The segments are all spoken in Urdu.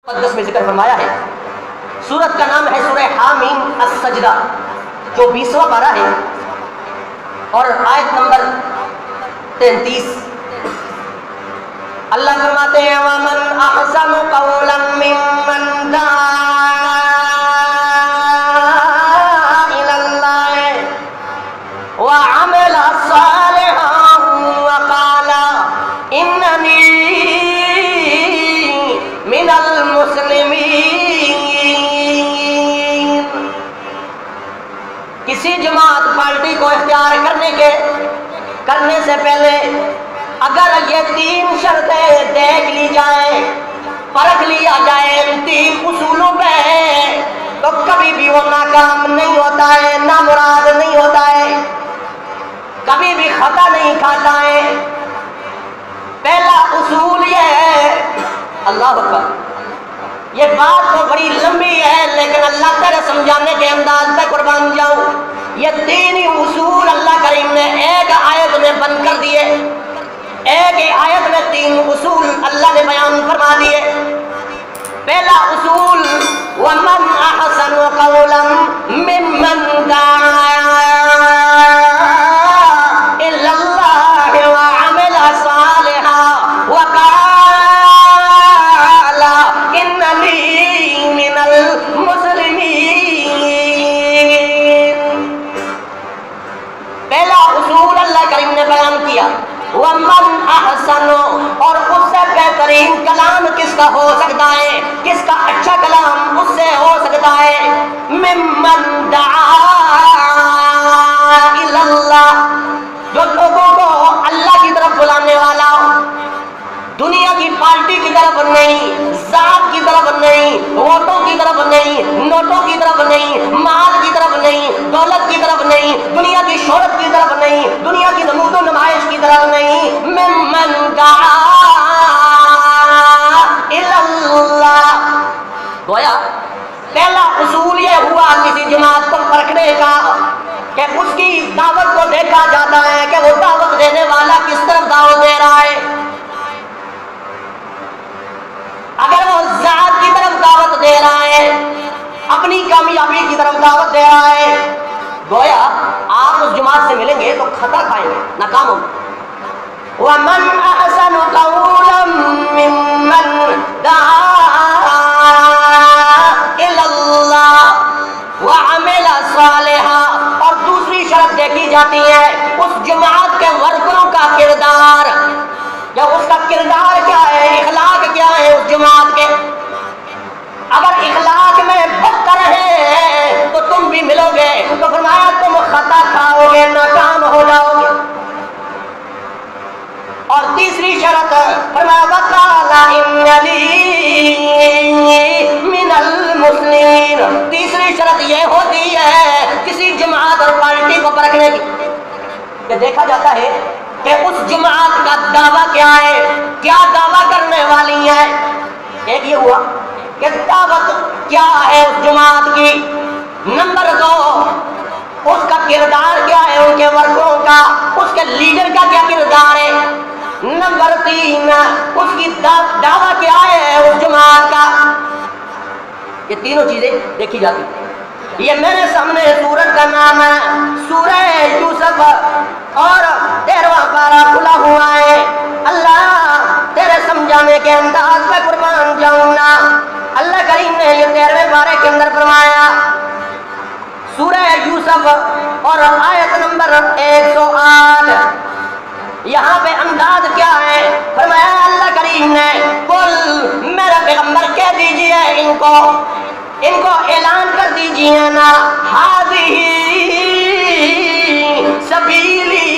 مقدس میں ذکر فرمایا ہے. سورت کا نام ہے سورہ حامیم السجدہ، جو 20واں پارہ ہے اور آیت نمبر 33. اللہ فرماتے ہیں وَمَنْ أَحْسَنُ قَوْلًا مِّمَّنْ دَعَا إِلَى اللَّهِ وَعَمِلَ صَالِحًا وَقَالَ إِنَّنِي مِنَ الْمُسْلِمِينَ. کسی جماعت پارٹی کو اختیار کرنے سے پہلے اگر یہ 3 شرطیں دیکھ لی جائیں، پرکھ لیا جائے ان 3 اصولوں پہ، تو کبھی بھی وہ ناکام نہیں ہوتا ہے، نامراد نہیں ہوتا ہے، کبھی بھی خطا نہیں کھاتا ہے. پہلا اصول یہ ہے، اللہ اکبر، یہ بات تو بڑی لمبی ہے لیکن اللہ تعالی سمجھانے کے انداز پہ قربان جاؤں. یہ 3 ہی اصول اللہ کریم نے ایک آیت میں بند کر دیے. ایک ہی آیت میں 3 اصول اللہ نے بیان فرما دیے. پہلا اصول وَمَنْ أَحْسَنُ قَوْلًا مِّمَّنْ دَعَا إِلَى اللَّهِ وَعَمِلَ صَالِحًا وَقَالَ إِنَّنِي مِنَ الْمُسْلِمِينَ. پہلا اصول اللہ کریم نے بیان کیا وَمَنْ أَحْسَنُ، اور اس سے بہترین کلام کس کا ہو سکتا ہے، کس کا اچھا کلام اس سے ہو سکتا ہے، مِّمَّنْ دَعَا إِلَى اللَّهِ، جو لوگوں کو اللہ کی طرف بلانے والا ہو، دنیا کی پارٹی کی طرف نہیں، ذات کی طرف نہیں، ووٹوں کی طرف نہیں، نوٹوں کی طرف نہیں، مال کی طرف نہیں، دولت کی طرف نہیں، دنیا کی شہرت کی طرف نہیں، دنیا کی نمود و نمائش کی طرف نہیں. ممن دعا الی اللہ. گویا پہلا اصول یہ ہوا کسی جماعت کو پرکھنے کا کہ اس کی دعوت کو دیکھا جاتا ہے کہ وہ دعوت دینے والا کس طرف دعوت دے رہا ہے. اگر وہ ذات کی طرف دعوت دے رہا ہے، اپنی کامیابی کی طرف دعوت دے رہا ہے، گویا آپ اس جماعت سے ملیں گے تو خطا کھائیں گے، ناکام ہوں گے. وَمَنْ أَحْسَنُ قَوْلًا مِّمَّنْ دَعَا إِلَى اللَّهِ وَعَمِلَ صَالِحًا. اور دوسری شرط دیکھی جاتی ہے اس جماعت کے ورکروں کا کردار، یا اس کا کردار کیا ہے، اخلاق کیا ہے اس جماعت کے. اگر اخلاق میں بدتر ہے تو تم بھی ملو گے، تو فرمایا تم خطا کھاؤ گے، ناکام ہو جاؤ گے. اور تیسری شرط فرمایا وَقَالَ إِنَّنِي مِنَ الْمُسْلِمِينَ. تیسری شرط یہ ہوتی ہے کسی جماعت اور پارٹی کو پرکھنے کی کہ دیکھا جاتا ہے کہ اس جماعت کا دعویٰ کیا ہے، کیا دعویٰ کرنے والی ہے. ایک یہ ہوا کہ دعوت کیا ہے اس جماعت کی. نمبر 2 اس کا کردار کیا ہے، ان کے ورکروں کا، اس کے لیڈر کا کیا کردار ہے. نمبر 3 اس کی دعویٰ کیا ہے اس جماعت کا. یہ تینوں چیزیں دیکھی جاتی ہیں. یہ میرے سامنے سورت کا نام ہے سورہ یوسف اور 13واں پارہ کھلا ہوا ہے. اللہ تیرے سمجھانے کے انداز پہ قربان جاؤں گا. اللہ کریم نے یہ 13ویں پارے کے اندر فرمایا سورہ یوسف اور آیت نمبر 108. یہاں پہ انداز کیا ہے، فرمایا اللہ کریم نے قل، میرا پیغمبر کہہ دیجئے ان کو اعلان کر دیجئے نا، ہذہ سبیلی،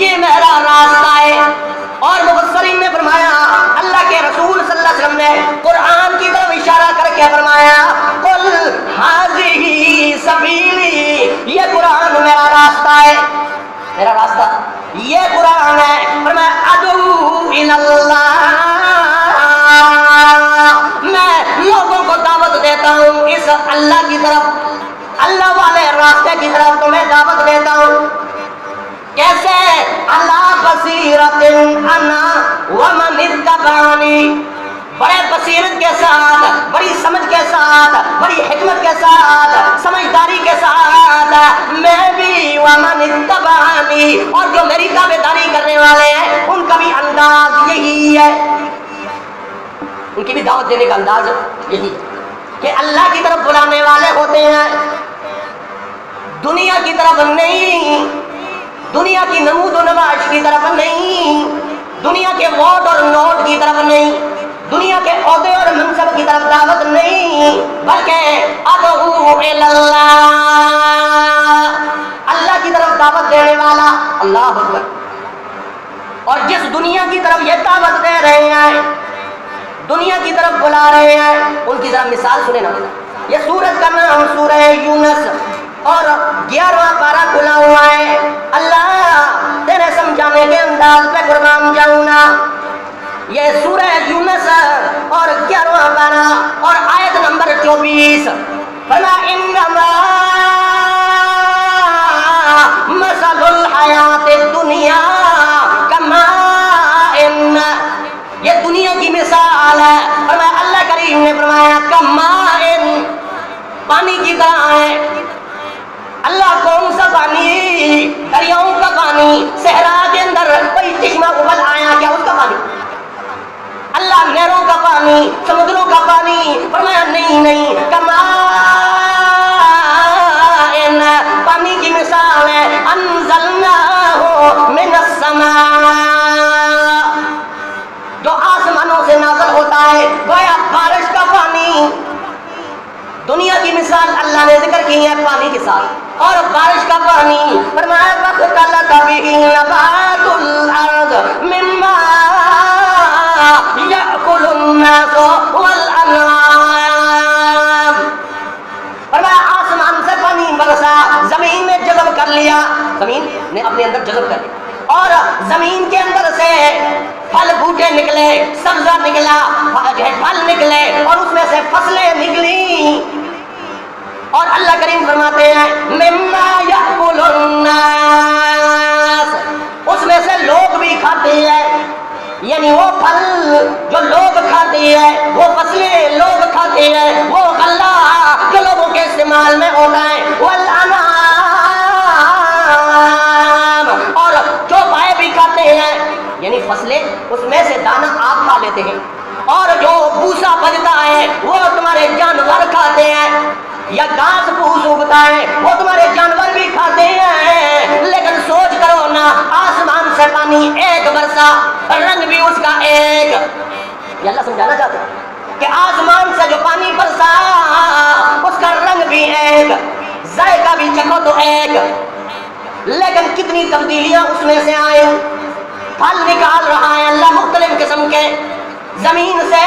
یہ میرا راستہ ہے. اور مفسرین نے فرمایا اللہ کے رسول صلی اللہ علیہ وسلم نے قرآن کی طرف اشارہ کر کے فرمایا قل ہذہ سبیلی، یہ قرآن میرا راستہ ہے، میرا راستہ یہ قرآن ہے. فرمایا ادعو الی اللہ، میں لوگوں کو دعوت دیتا ہوں اس اللہ کی طرف، اللہ والے راستے کی طرف تمہیں دعوت دیتا ہوں. کیسے؟ علی بصیرۃ انا ومن اتبعنی، بڑے بصیرت کے ساتھ، بڑی سمجھ کے ساتھ، بڑی حکمت کے ساتھ، سمجھداری کے ساتھ، میں بھی ومن اتبعنی، اور جو میری تابعداری کرنے والے ہیں ان کا بھی انداز یہی ہے، ان کی بھی دعوت دینے کا انداز یہی ہے کہ اللہ کی طرف بلانے والے ہوتے ہیں، دنیا کی طرف نہیں، دنیا کی نمود و نمائش کی طرف نہیں، دنیا کے ووٹ اور نوٹ کی طرف نہیں، دنیا کے عہدے اور منصب کی طرف دعوت نہیں، بلکہ ادعو الی اللہ، اللہ کی طرف دعوت دینے والا، اللہ اکبر۔ اور جس دنیا کی طرف یہ دعوت دے رہے ہیں، دنیا کی طرف بلا رہے ہیں، ان کی ذرا مثال سنیں نا۔ یہ سورت کا نام سورہ یونس اور 11واں پارہ کھلا ہوا ہے۔ اللہ تیرے سمجھانے کے انداز پہ قربان جاؤں نا۔ یہ سورہ یونس اور 11واں پارہ اور آیت نمبر 24، فلا انما مثل الحیات الدنیا کماء، یہ دنیا کی مثال ہے، فرمایا اللہ کریم نے فرمایا کماء، پانی کی طرح ہے۔ اللہ کون سا پانی؟ دریاؤں کا پانی، صحرا کے اندر کوئی چشمہ ابل آیا کیا اس کا پانی؟ اللہ نہروں کا پانی، سمندروں کا پانی، فرمایا نہیں، کماء، پانی کی مثال ہے، انزلناہ من السماء، جو آسمانوں سے نازل ہوتا ہے، گویا بارش کا پانی۔ دنیا کی مثال اللہ نے ذکر کی ہے پانی کے ساتھ، اور بارش کا پانی، فرمایا فاختلط بہ نبات الارض مما یأکل الناس والانعام، فرمایا آسمان سے پانی برسا، زمین نے جذب کر لیا، زمین نے اپنے اندر جذب کر لیا، اور زمین کے اندر سے پھل بوٹے نکلے، سبزہ نکلا، پھل نکلے، اور اس میں سے فصلیں نکلی، اور اللہ کریم فرماتے ہیں مما یأکل الناس، اس میں سے لوگ بھی کھاتے ہیں، یعنی وہ پھل جو لوگ کھاتے ہیں، وہ فصلیں لوگ کھاتے ہیں، وہ غلہ جو لوگوں کے استعمال میں ہوتا ہے، والانعام، اور جو پائے بھی کھاتے ہیں، یعنی فصلیں اس میں سے دانہ آپ کھا لیتے ہیں، اور جو بھوسا بچتا ہے وہ تمہارے جانور کھاتے ہیں، یا گھاس پھوس اگتا ہے وہ تمہارے جانور بھی کھاتے ہیں، لیکن سوچ کرو نا، آسمان سے پانی ایک برسا، رنگ بھی اس کا ایک، یہ اللہ سمجھانا چاہتے ہیں کہ آسمان سے جو پانی برسا اس کا رنگ بھی ایک، ذائقہ بھی چکھو تو ایک، لیکن کتنی تبدیلیاں اس میں سے آئیں، پھل نکال رہا ہے اللہ مختلف قسم کے زمین سے،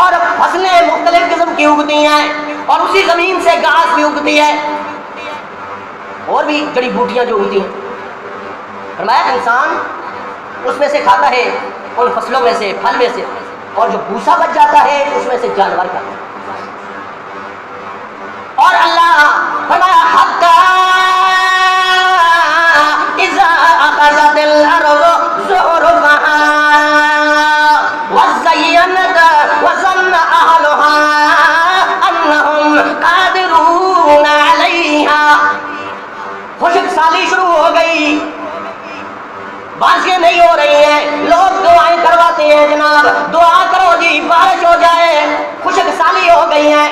اور فصلیں مختلف قسم کی اگتی ہیں، اور اسی زمین سے گھاس بھی اگتی ہے، اور بھی جڑی بوٹیاں جو اگتی ہیں۔ فرمایا انسان اس میں سے کھاتا ہے، ان فصلوں میں سے، پھل میں سے، اور جو بھوسا بچ جاتا ہے اس میں سے جانور کھاتا ہے۔ اور اللہ فرمایا حتی اذا اخذت الارض زخرفها وزینت وظن اہلها انہم قادرون علیہا، خشک سالی شروع ہو گئی، بارشیں نہیں ہو رہی ہیں، لوگ دعائیں کرواتے ہیں جناب دعا کرو جی بارش ہو جائے، خشک سالی ہو گئی ہے،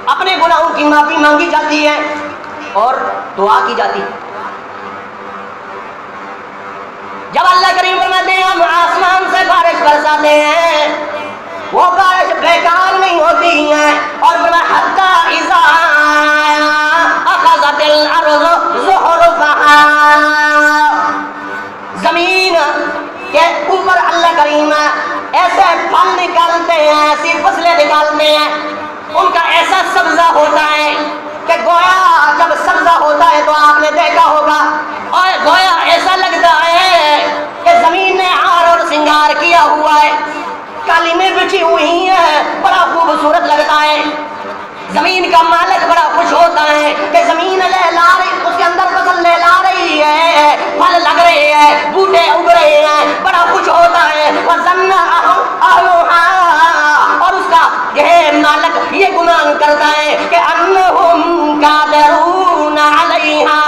اپنے گناہوں کی معافی مانگی جاتی ہے اور دعا کی جاتی ہے۔ جب اللہ کریم فرماتے ہیں ہم آسمان سے بارش برساتے ہیں، وہ بارش بیکار نہیں ہوتی ہے، اور فرمایا حتی اذا اخذت الارض زخرفها، زمین کے اوپر اللہ کریم ایسے پھل نکالتے ہیں، ایسی فصلیں نکالتے ہیں، ان کا ایسا سبزہ ہوتا ہے کہ گویا جب سبزہ ہوتا ہے تو آپ نے دیکھا ہوگا، اور گویا ایسا لگتا ہے کہ زمین نے ہار اور سنگار کیا ہوا ہے، قالینیں بچھی ہوئی ہیں، بڑا خوبصورت لگتا ہے، زمین کا مالک بڑا خوش ہوتا ہے کہ زمین لہلا رہی، اس کے اندر فصل لہلا رہی ہے، پھل لگ رہے ہیں، بوٹے اگ رہے ہیں، بڑا خوش ہوتا ہے۔ وَظَنَّ أَهْلُهَا، اور اس کا یہ مالک یہ گمان کرتا ہے کہ أَنَّهُمْ قَادِرُونَ عَلَيْهَا،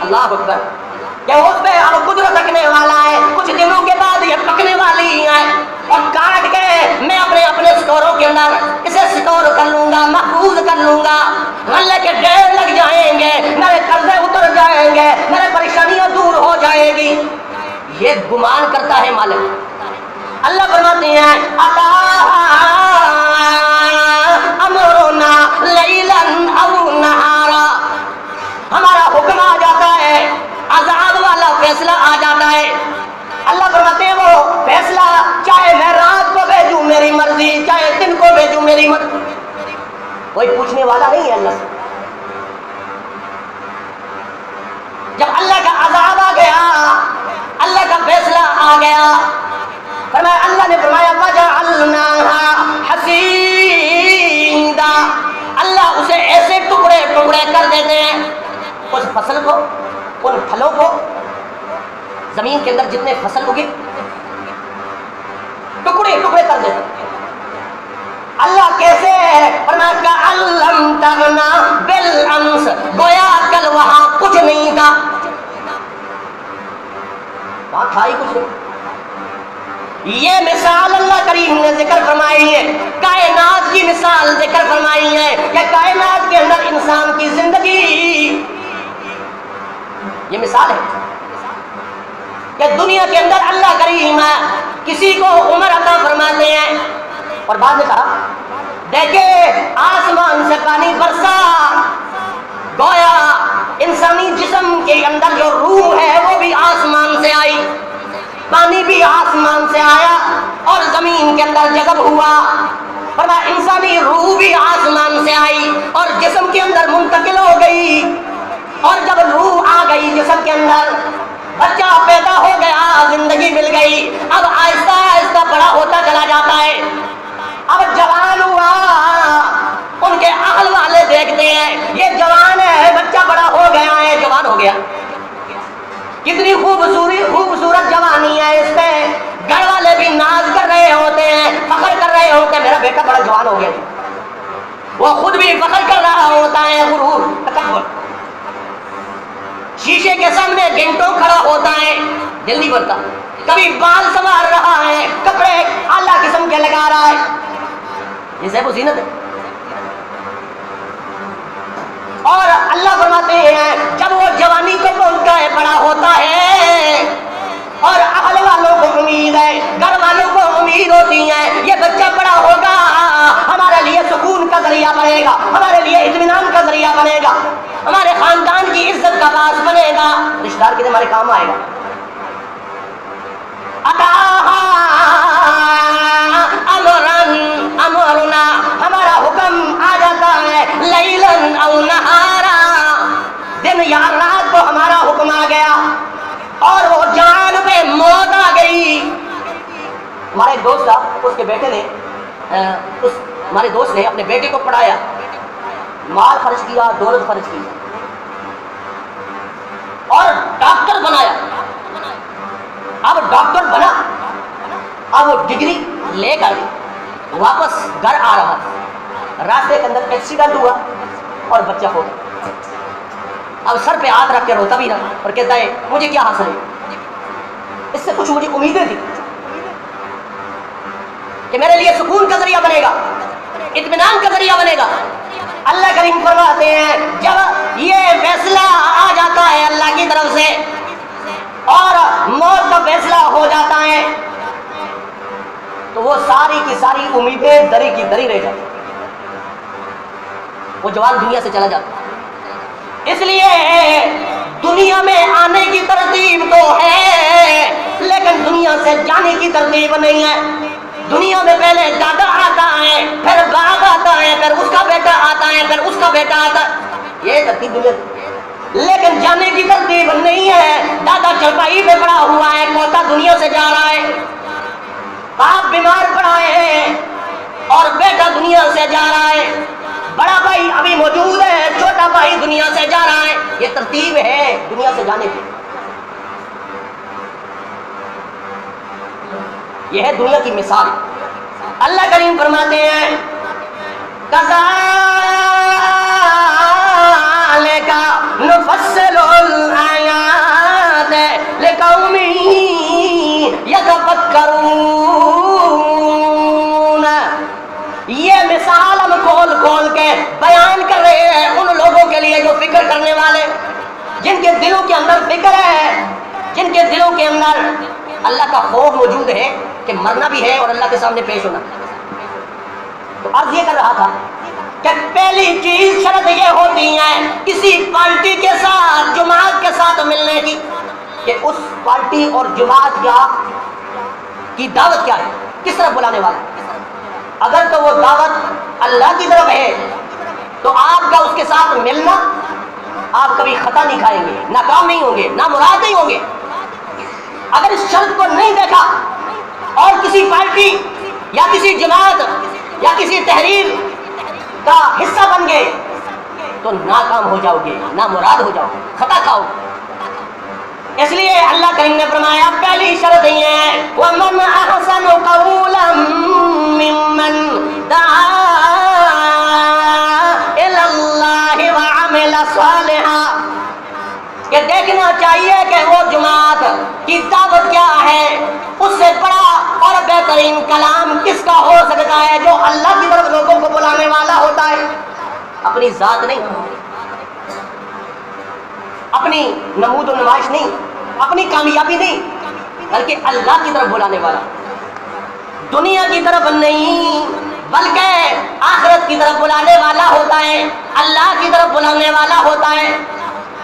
اللہ اکبر، کہ اس پہ اب قدرت رکھنے والا ہے، کچھ دنوں کے بعد یہ پکنے والی ہے، اور کاٹ کے میں اپنے سٹوروں کے اندر اسے سٹور کر لوں گا، محفوظ کر لوں گا، غلے کے ڈھیر لگ جائیں گے، میرے قرضے اتر جائیں گے، میرے پریشانیاں دور ہو جائے گی، یہ گمان کرتا ہے مالک۔ اللہ فرماتے ہیں امرنا لیلا او نہارا، ہمارا حکم آ جاتا ہے، عذاب والا فیصلہ آ جاتا ہے۔ اللہ فرماتے ہیں وہ فیصلہ چاہے میں رات کو بھیجوں میری مرضی، چاہے دن کو بھیجوں میری مرضی، کوئی پوچھنے والا نہیں ہے اللہ سے۔ جب اللہ کا عذاب آ گیا، اللہ کا فیصلہ آ گیا، فرمایا اللہ نے فرمایا وَجَعَلْنَاهَا حَصِيدًا، اللہ اسے ایسے ٹکڑے ٹکڑے کر دیتے ہیں، اس فصل کو، ان پھلوں کو، زمین کے اندر جتنے فصل اگے ٹکڑے ٹکڑے کر دیتے ہیں۔ اللہ کیسے ہے؟ فرمایا کَأَن لَّمْ تَغْنَ بِالْأَمْسِ، گویا کل وہاں کچھ نہیں تھا، وہاں تھا ہی کچھ نہیں۔ یہ مثال اللہ کریم نے ذکر فرمائی ہے، کائنات کی مثال ذکر فرمائی ہے کہ کائنات کے اندر انسان کی زندگی، یہ مثال ہے کہ دنیا کے اندر اللہ کریم کسی کو عمر عطا فرماتے ہیں، اور بعد میں کہا دیکھے آسمان سے پانی برسا، گویا انسانی جسم کے اندر جو روح ہے وہ بھی آسمان سے آئی، پانی بھی آسمان سے آیا اور زمین کے اندر جذب ہوا، فرمایا انسانی روح بھی آسمان سے آئی اور جسم کے اندر منتقل ہو گئی، اور جب روح آ گئی جسم کے اندر، بچہ پیدا ہو گیا، زندگی مل گئی، اب آہستہ آہستہ بڑا ہوتا چلا جاتا ہے، اب جوان ہوا، ان کے اہل والے دیکھتے ہیں یہ جوان ہے، بچہ بڑا ہو گیا ہے، جوان ہو گیا، کتنی خوبصورت جوانی ہے اس پہ، گھر والے بھی ناز کر رہے ہوتے ہیں، فخر کر رہے ہوتے ہیں میرا بیٹا بڑا جوان ہو گیا، وہ خود بھی فخر کر رہا ہوتا ہے، غرور تکبر، شیشے کے سامنے گھنٹوں کھڑا ہوتا ہے، دل نہیں بھرتا، کبھی بال سنوار رہا ہے، کپڑے اعلیٰ قسم کے لگا رہا ہے، یہ زیب و زینت ہے۔ اور اللہ فرماتے ہیں جب وہ جوانی کو پہنچتا ہے، بڑا ہوتا ہے، اور اہل والوں کو امید ہے، گھر والوں کو امید ہوتی ہے یہ بچہ بڑا ہوگا، ہمارے لیے سکون کا ذریعہ بنے گا، ہمارے لیے اطمینان کا ذریعہ بنے گا، ہمارے خاندان کی عزت کا باعث بنے گا، رشتہ دار کے ہمارے کام آئے گا۔ امرنا، ہمارا حکم آ جاتا ہے، لیلن او نہارا، دن یا رات کو ہمارا حکم آ گیا، اور وہ جان پہ موت آ گئی۔ ہمارا ایک دوست تھا، اس کے بیٹے نے ہمارے دوست نے اپنے بیٹے کو پڑھایا، مال خرچ کیا، دولت خرچ کی، اور ڈاکٹر بنایا، اب ڈاکٹر بنا، اب وہ ڈگری لے کر واپس گھر آ رہا تھا، راستے کے اندر ایکسیڈنٹ ہوا اور بچہ ہو گیا، اب سر پہ ہاتھ رکھ کے روتا بھی رہا اور کہتا ہے مجھے کیا حاصل ہے، اس سے کچھ مجھے امیدیں تھی کہ میرے لیے سکون کا ذریعہ بنے گا، اطمینان کا ذریعہ بنے گا۔ اللہ کریم فرماتے ہیں جب یہ فیصلہ آ جاتا ہے اللہ کی طرف سے اور موت کا فیصلہ ہو جاتا ہے تو وہ ساری کی ساری امیدیں دری کی دری رہ جاتی، وہ جوان دنیا سے چلا جاتا۔ اس لیے دنیا میں آنے کی ترتیب تو ہے لیکن دنیا سے جانے کی ترتیب نہیں ہے۔ دنیا میں پہلے دادا آتا ہے، پھر باپ آتا ہے، پھر اس کا بیٹا آتا ہے، پھر اس کا بیٹا آتا ہے، یہ ترتیب دنیا، لیکن جانے کی ترتیب نہیں ہے۔ دادا چرپائی پہ پڑا ہوا ہے، پوتا دنیا سے جا رہا ہے، باپ بیمار پڑا ہے اور بیٹا دنیا سے جا رہا ہے، بڑا بھائی ابھی موجود ہے، چھوٹا بھائی دنیا سے جا رہا ہے، یہ ترتیب ہے دنیا سے جانے کی. یہ ہے دنیا کی مثال. اللہ کریم فرماتے ہیں كَذَلِكَ نُفَصِّلُ الْآيَاتِ لِقَوْمٍ يَتَفَكَّرُونَ. یہ مثال ہم کھول کھول کے بیان کر رہے ہیں ان لوگوں کے لیے جو فکر کرنے والے، جن کے دلوں کے اندر فکر ہے، جن کے دلوں کے اندر اللہ کا خوف موجود ہے کہ مرنا بھی ہے اور اللہ کے سامنے پیش ہونا. تو عرض یہ کر رہا تھا کہ پہلی چیز شرط یہ ہوتی ہے کسی پارٹی کے ساتھ، جماعت کے ساتھ ملنے کی، کہ اس پارٹی اور جماعت کی دعوت کیا ہے، کس طرف بلانے والا. اگر تو وہ دعوت اللہ کی طرف ہے تو آپ کا اس کے ساتھ ملنا، آپ کبھی خطا نہیں کھائیں گے، ناکام نہیں ہوں گے، نامراد نہیں ہوں گے. اگر اس شرط کو نہیں دیکھا اور کسی پارٹی یا کسی جماعت یا کسی تحریر کا حصہ بن گئے تو ناکام ہو جاؤ گے، نامراد ہو جاؤ گے، خطا کھاؤ گے. اس لیے اللہ کریم نے فرمایا پہلی شرط یہ ہے وَمَنْ أَحْسَنُ قَوْلًا مِّمَّنْ دَعَا إِلَى اللَّهِ وَعَمِلَ صَالِحًا. کہ دیکھنا چاہیے کہ وہ جماعت کی دعوت کیا ہے، اس سے بڑا اور بہترین کلام کس کا ہو سکتا ہے جو اللہ کی طرف لوگوں کو بلانے والا ہوتا ہے. اپنی ذات نہیں، اپنی نمود و نمائش نہیں، اپنی کامیابی نہیں، بلکہ اللہ کی طرف بلانے والا، دنیا کی طرف نہیں بلکہ آخرت کی طرف بلانے والا ہوتا ہے، اللہ کی طرف بلانے والا ہوتا ہے.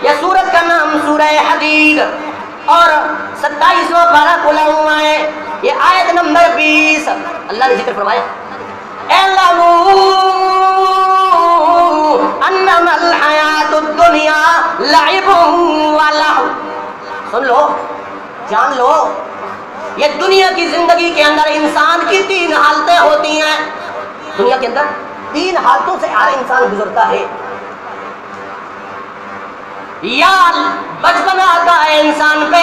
یہ سورت کا نام سورہ حدید اور 27واں پارہ کھلا ہوا ہے. یہ آیت نمبر 20 اللہ نے ذکر فرمایا اعلموا انما الحیات الدنیا لعب ولہو. سن لو، جان لو، یہ دنیا کی زندگی کے اندر انسان کی 3 حالتیں ہوتی ہیں. دنیا کے اندر 3 حالتوں سے ہر انسان گزرتا ہے. یا بچپن آتا ہے انسان پہ،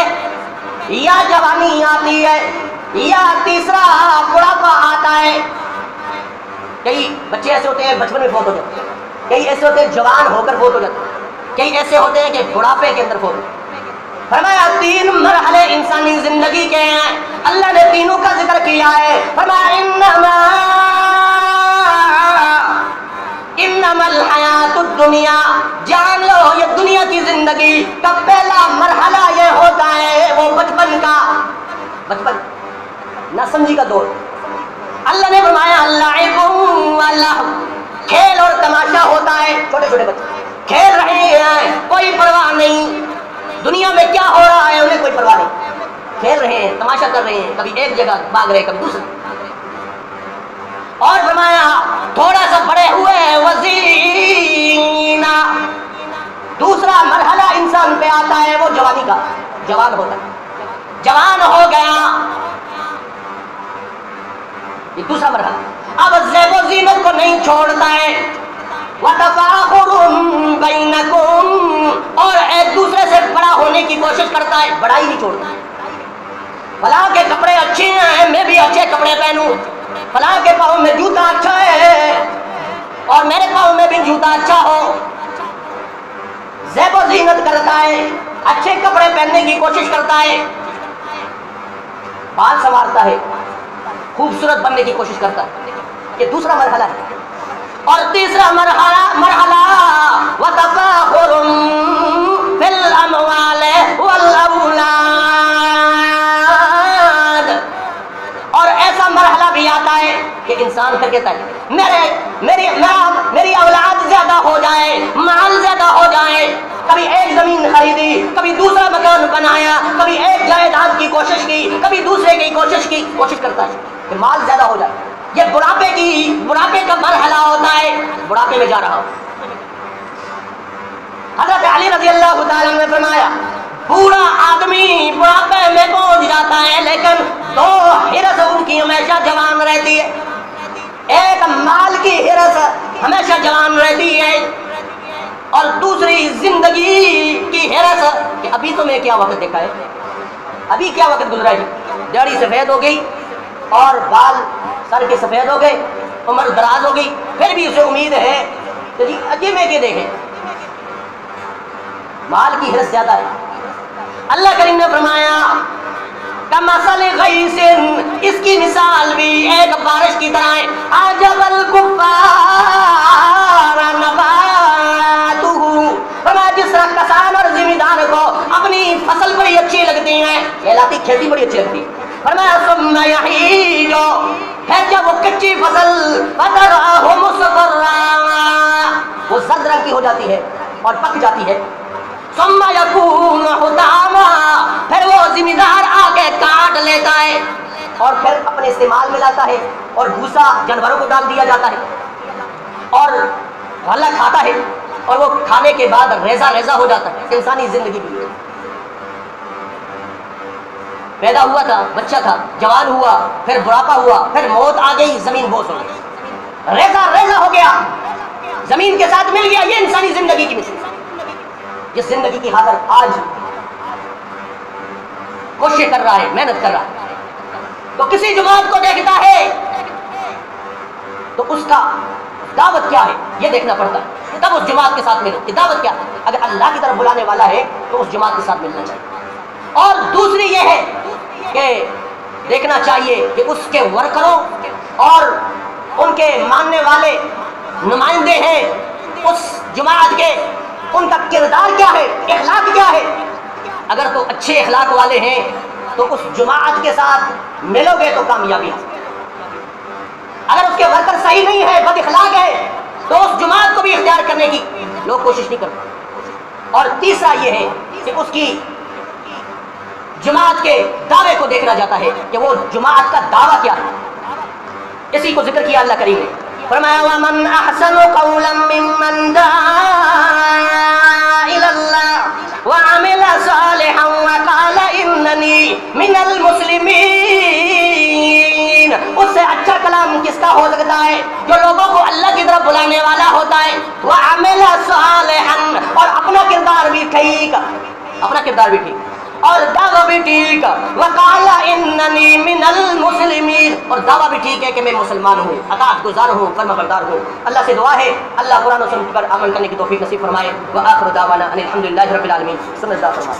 یا جوانی آتی ہے، یا تیسرا بڑھاپا آتا ہے. کئی بچے ایسے ہوتے ہیں بچپن میں فوت ہو جاتے ہیں، کئی ایسے ہوتے ہیں جوان ہو کر فوت ہو جاتے ہیں، کئی ایسے ہوتے ہیں کہ بڑھاپے کے اندر فوت ہو. فرمایا 3 مرحلے انسانی زندگی کے ہیں، اللہ نے تینوں کا ذکر کیا ہے. فرمایا انما الحیات الدنیا، جان لو یہ دنیا کی زندگی کا پہلا مرحلہ یہ ہوتا ہے وہ بچپن کا، بچپن نہ سمجھی کا دور. اللہ نے فرمایا لعب ولہو، کھیل اور تماشا ہوتا ہے. چھوٹے چھوٹے بچے کھیل رہے ہیں، کوئی پرواہ نہیں، دنیا میں کیا ہو رہا ہے انہیں کوئی پرواہ نہیں، کھیل رہے ہیں، تماشا کر رہے ہیں، کبھی ایک جگہ بھاگ رہے کبھی دوسری. اور فرمایا تھوڑا سا بڑے ہوئے وزینا، دوسرا مرحلہ انسان پہ آتا ہے وہ جوانی کا، جوان ہوتا ہے، جوان ہو گیا، یہ دوسرا مرحلہ. اب زیب و زینت کو نہیں چھوڑتا ہے. وَتَفَاخُرٌ بَيْنَكُمْ، اور ایک دوسرے سے بڑا ہونے کی کوشش کرتا ہے، بڑائی نہیں چھوڑتا. فلاں کے کپڑے اچھے ہیں میں بھی اچھے کپڑے پہنوں، فلاں کے پاؤں میں جوتا اچھا ہے اور میرے پاؤں میں بھی جوتا اچھا ہو. زیب و زینت کرتا ہے، اچھے کپڑے پہننے کی کوشش کرتا ہے، بال سنوارتا ہے، خوبصورت بننے کی کوشش کرتا ہے. یہ دوسرا مرحلہ ہے. اور تیسرا مرحلہ وَتَفَاخُرٌ فِي الْأَمْوَالِ وَالْأَوْلَادِ، اور ایسا مرحلہ بھی آتا ہے کہ انسان پھر کہتا ہے میری اولاد زیادہ ہو جائے، مال زیادہ ہو جائے. کبھی ایک زمین خریدی، کبھی دوسرا مکان بنایا، کبھی ایک جائیداد کی کوشش کی، کبھی دوسرے کی کوشش کرتا ہے کہ مال زیادہ ہو جائے. یہ بڑھاپے کا مرحلہ ہوتا ہے، بڑھاپے میں جا رہا ہوں. حضرت علی رضی اللہ تعالیٰ نے فرمایا بوڑھا آدمی بڑھاپے میں پہنچ جاتا ہے لیکن 2 ہرس ان کی ہمیشہ جوان رہتی ہے. ایک مال کی ہرس ہمیشہ جوان رہتی ہے، اور دوسری زندگی کی حیرت کہ ابھی تو میں کیا وقت دیکھا ہے، ابھی کیا وقت گزرا ہے، داڑھی سفید ہو گئی اور بال سر کے سفید ہو گئے، عمر دراز ہو گئی، پھر بھی اسے امید ہے کہ جی اجے میں کہ دیکھیں، مال کی حرص زیادہ ہے۔ اللہ کریم نے فرمایا کمثل غیث، اس کی مثال بھی ایک بارش کی طرح ہے، اعجب الکفار نباتہ، فرمایا جس طرح کسان اور زمیندار کو اپنی فصل بڑی اچھی لگتی ہے، کھیلاتی کھیتی بڑی اچھی لگتی ہے، فرمایا ثم یحیج، ہے جب وہ کچی فصل فترہ مصفرا، وہ زرد رنگ کی ہو جاتی ہے اور پک جاتی ہے، ثم یکون حطاما، پھر وہ زمیندار آ کے کاٹ لیتا ہے اور پھر اپنے استعمال میں لاتا ہے، اور بھوسا جانوروں کو ڈال دیا جاتا ہے اور غلہ کھاتا ہے، اور وہ کھانے کے بعد ریزہ ریزہ ہو جاتا ہے۔ انسانی زندگی بھی پیدا ہوا تھا، بچہ تھا، جوان ہوا، پھر بڑھاپا ہوا، پھر موت آ گئی، زمین بوس ہو گئی، ریزہ ریزہ ہو گیا، زمین کے ساتھ مل گیا۔ یہ انسانی زندگی کی مثال، جس زندگی کی خاطر آج کوشش کر رہا ہے، محنت کر رہا ہے، تو کسی جماعت کو دیکھتا ہے تو اس کا دعوت کیا ہے یہ دیکھنا پڑتا ہے، تب اس جماعت کے ساتھ ملو کہ دعوت کیا ہے۔ اگر اللہ کی طرف بلانے والا ہے تو اس جماعت کے ساتھ ملنا چاہیے۔ اور دوسری یہ ہے کہ دیکھنا چاہیے کہ اس کے ورکروں اور ان کے ماننے والے نمائندے ہیں اس جماعت کے، ان کا کردار کیا ہے، اخلاق کیا ہے۔ اگر تو اچھے اخلاق والے ہیں تو اس جماعت کے ساتھ ملو گے تو کامیابی ہے، اگر اس کے ورکر صحیح نہیں ہے، بد اخلاق ہے، تو اس جماعت کو بھی اختیار کرنے کی لوگ کوشش نہیں کرتے۔ اور تیسرا یہ ہے کہ اس کی جماعت کے دعوے کو دیکھنا جاتا ہے کہ وہ جماعت کا دعویٰ کیا ہے۔ اسی کو ذکر کیا اللہ کریم نے، فرمایا وَمَنْ أَحْسَنُ قَوْلًا مِّمَّنْ دَعَا إِلَى اللَّهِ وَعَمِلَ صَالِحًا وَقَالَ إِنَّنِي مِنَ الْمُسْلِمِينَ، اس سے اچھا کلام کس کا ہو سکتا ہے جو لوگوں کو اللہ کی طرف بلانے والا ہوتا ہے، وَعَمِلَ صَالِحًا، اور اپنا کردار بھی ٹھیک، اپنا کردار بھی ٹھیک اور دعویٰ بھی ٹھیک، وقال اننی من المسلمین، اور دعویٰ بھی ٹھیک ہے کہ میں مسلمان ہوں، اطاعت گزار ہوں، فرما بردار ہوں۔ اللہ سے دعا ہے اللہ قرآن و سنت پر عمل کرنے کی توفیق نصیب فرمائے۔ وآخر دعوانا ان الحمد للہ رب العالمین۔ سمجھدار فرمائے۔